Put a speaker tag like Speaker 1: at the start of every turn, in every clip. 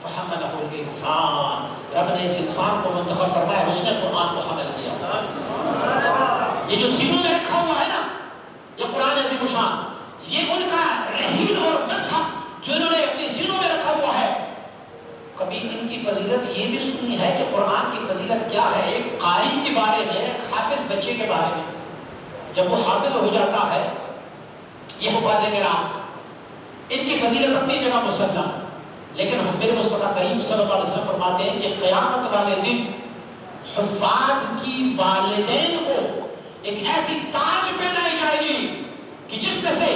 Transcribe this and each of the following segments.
Speaker 1: فحملہ الانسان، رب نے اس انسان کو منتخب فرمایا، اس نے قرآن کو حمل کیا۔ یہ جو سینوں میں رکھا ہوا ہے نا، یہ قرآن عظیم الشان، یہ ان کا رحیل اور مصحف جو انہوں نے اپنے سینوں میں رکھا ہوا ہے۔ کبھی ان کی فضیلت یہ بھی سنی ہے کہ قرآن کی فضیلت کیا ہے؟ ایک قاری کے بارے میں، ایک حافظ بچے کے بارے میں، جب وہ حافظ ہو جاتا ہے، یہ حفاظ کرام، ان کی فضیلت اپنی جگہ مسلم، لیکن ہم میرے مصطفیٰ کریم صلی اللہ علیہ وسلم فرماتے ہیں کہ قیامت والے دن حفاظ کی والدین کو ایک ایسی تاج پہنائی جائے گی کہ جس میں سے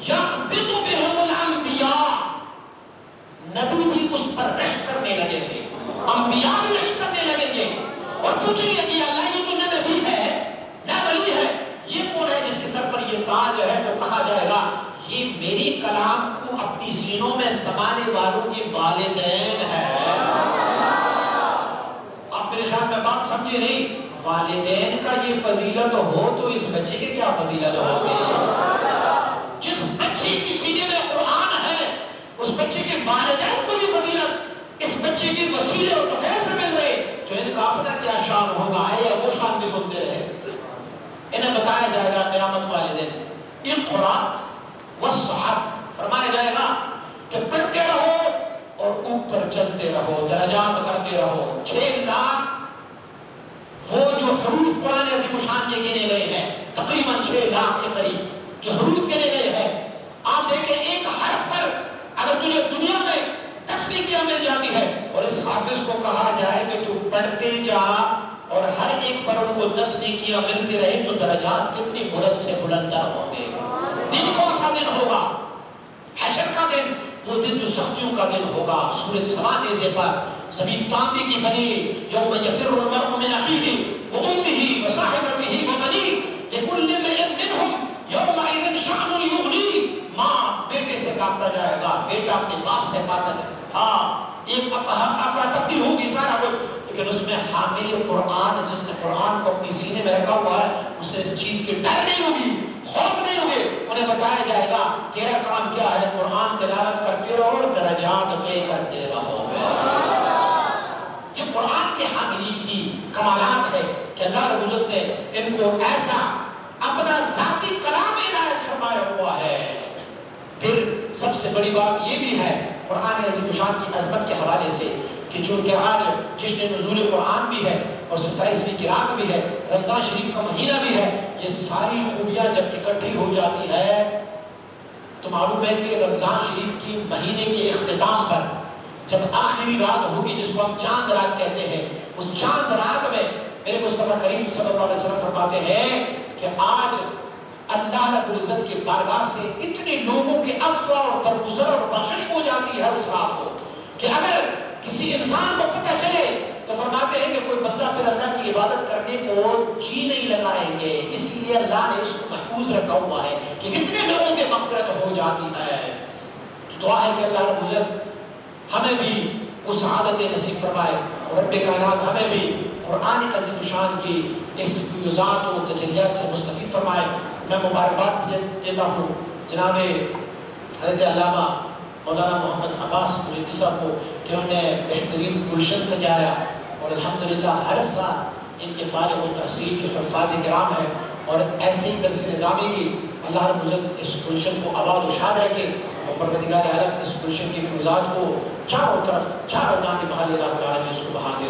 Speaker 1: یخبط بہم الانبیاء، نبی بھی اس پر رشک کرنے لگیں گے، انبیاء بھی رشک کرنے لگیں گے، اور پوچھیں گے کہ اللہ یہ تو نہ نبی ہے نہ ولی ہے، یہ کون ہے جس کے سر پر یہ تاج ہے؟ تو کہا جائے گا یہ میری کلام کو اپنی سینوں میں سمانے والوں کے والدین ہے۔ آپ میرے خیال میں بات سمجھے نہیں؟ والدین کا یہ فضیلت ہو تو اس بچے کی کیا فضیلت ہوگی؟ جس بچے کی سینے میں قرآن ہے، اس بچے کے والدین کو یہ فضیلت اس بچے کے وسیلے اور طفیل سے مل رہے، تو ان کا اپنا کیا شان ہوگا؟ ہے وہ شان بھی سنتے رہے۔ انہیں بتایا جائے گا قیامت والے دن اقرأ والصحب، فرمایا جائے گا کہ پڑھتے رہو اور اوپر چلتے رہو، درجات کرتے رہو۔ 6 لاکھ وہ جو حروف قرآن عظیم الشان کے گنے گئے ہیں، تقریباً 6 لاکھ کے قریب جو حروف گنے گئے ہیں، آپ دیکھیں ایک حرف پر اگر تجھے دنیا میں 10 نیکیاں مل جاتی ہے، اور اس حافظ کو کہا جائے کہ تو پڑھتے جا اور ہر ایک پر ان کو 10 نیکیاں ملتی رہی، تو درجات کتنی بلند سے بلندر ہوں گے۔ دن کون سا دن ہوگا؟ حشر کا دن، وہ دن جو سختیوں کا دن ہوگا۔ سورۃ سبا نیزے پر زمین تانبے کی بنی، یوم یفر المرء من اخیہ وامہ وصاحبتہ وبنیہ لکل امرئ منہم یومئذ شأن یغنیہ، ماں بیٹے سے کانپتا جائے گا، بیٹا اپنے باپ سے کانپتا جائے گا۔ ہاں ایک افراتفری ہوگی سارا کچھ، لیکن اس میں حامل قرآن، جس نے قرآن کو اپنی سینے میں رکھا ہوا ہے، اسے اس چیز کی ڈر نہیں ہوگی، خوف نہیں ہوگی۔ انہیں بتایا جائے گا تیرا کام کیا ہے؟ قرآن تلاوت کرتے رہو اور درجات طے کرتے رہو۔ یہ قرآن کے حاملین کی کمالات ہے کہ اللہ رب العزت نے ان کو ایسا اپنا ذاتی کلام عنایت فرمایا ہوا ہے۔ پھر سب سے بڑی بات یہ بھی ہے قرآن عظیم الشان کی عظمت کے حوالے سے کہ چونکہ آج جشن نزول قرآن بھی ہے اور 27ویں کی رات بھی ہے، رمضان شریف کا مہینہ بھی ہے، یہ ساری خوبیاں جب اکٹھی ہو جاتی ہے تو معلوم ہے کہ رمضان شریف کی مہینے کے اختتام پر جب آخری رات ہوگی، جس کو ہم چاند رات کہتے ہیں، اس چاند رات میں میرے مصطفیٰ کریم صلی اللہ علیہ وسلم فرماتے ہیں کہ آج اللہ رب العزت کے بارگاہ سے اتنے لوگوں کے عفو اور درگزر اور بخشش ہو جاتی ہے اس رات کو کہ اگر کسی انسان کو پتہ چلے تو فرماتے ہیں کہ کوئی بندہ پھر اللہ کی عبادت کرنے کو جی نہیں لگائیں گے، اس لیے اللہ نے اس کو محفوظ رکھا ہوا ہے کہ کتنے لوگوں کے مغفرت ہو جاتی ہے۔ تو دعا ہے کہ اللہ رب العزت ہمیں بھی اس عادت نصیب فرمائے اور رب کائنات ہمیں بھی قرآن عظیم الشان کی اس فیوزات و تجلیات سے مستفید فرمائے۔ میں مبارکباد دیتا ہوں جناب حضرت علامہ مولانا محمد عباس مجدی صاحب کو کہ انہوں نے بہترین گلشن سجایا، اور الحمدللہ ہر سال ان کے فارغ التحصیل کے حفاظ کرام ہیں، اور ایسے ہی درس نظامی کی اللہ رب العزت اس گلشن کو آباد و شاد رکھے، اور پروردگار عالم اس گلشن کی فیوزات کو چاروں طرف چاروں دانے بہا لے، اللہ تعالیٰ نے اس کو بہا دے۔